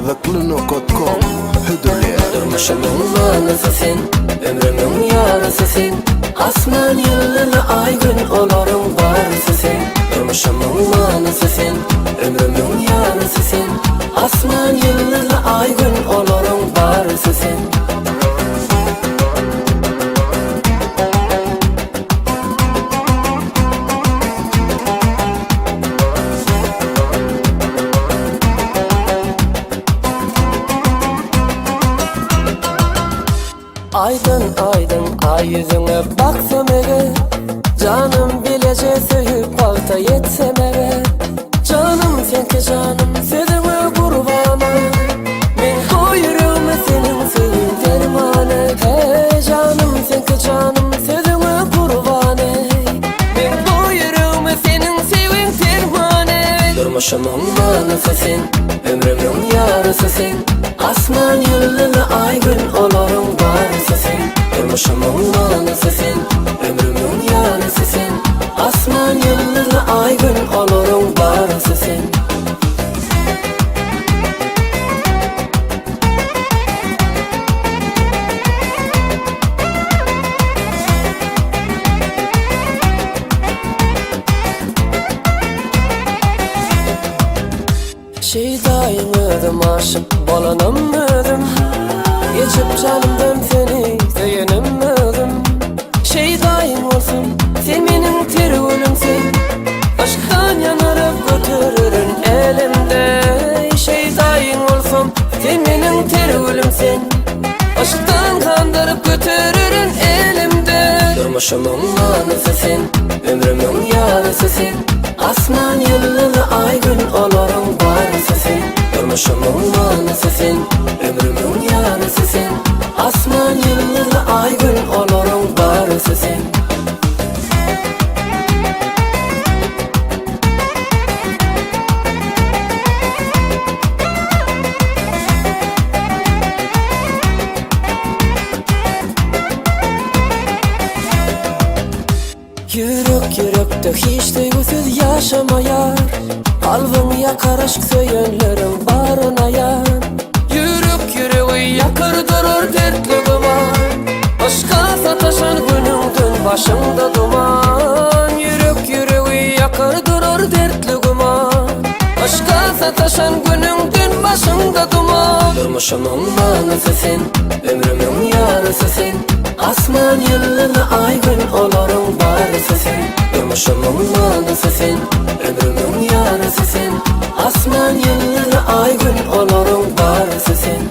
Mevekli.com Hüdürlüğe Durmuşumun manası sen, ömrümün yarısı sen. Asman yıldızı ay gün olarım varısı sen. Durmuşumun manası sen, ömrümün yarısı sen. Asman yıldızı ay gün olarım varısı sen. Aydın aydın ay yüzüne baksam eve, canım bilece söyüp balta yetsem eve. Canım senki canım sözüme kurbanı, men o yüreğime senin sevin dermanı. Hey canım senki canım sözüme kurbanı, men o yüreğime senin sevin dermanı. Durmuşumun manası sen, ömrümün yarısı sen. Asman yıldızı ay gün olarım varısı sen. Durmuşumun manası sen, ömrümün yarısı sen. Asman yıldızı ay gün olarım varısı sen. Şeydayım ödüm aşık bolanım ödüm, geçip canımdan seni seyenim ödüm. Şeydayım olsun sen benim terülümsün, aşktan yanarıp götürürün elimde. Şeydayım olsun sen benim terülümsün, aşktan kandırıp götürürün elimde. Durmuşumun manası sen, ömrümün yarısı sen. Asman yıldızı ay gün olarım varısı sen. Durmuşumun manası sen, ömrümün yarısı sen. Asman yıldızı ay gün olarım varısı sen. Yürek yürekte hiç duygusuz yaşamayar, kalbim yakar aşk söyönlerim barına yar. Yürek yüreği yakar durur dertligime, aşka sataşan günümdün başımda duman. Yürek yüreği yakar durur dertligime, aşka sataşan günümdün başımda duman. Durmuşumun manası sen, ömrümün yarısı sen. Asman yıldızı ay gün olarım varısı sen. Durmuşumun manası sen, ömrümün yarısı sen. Asman yıldızı ay gün olarım varısı sen.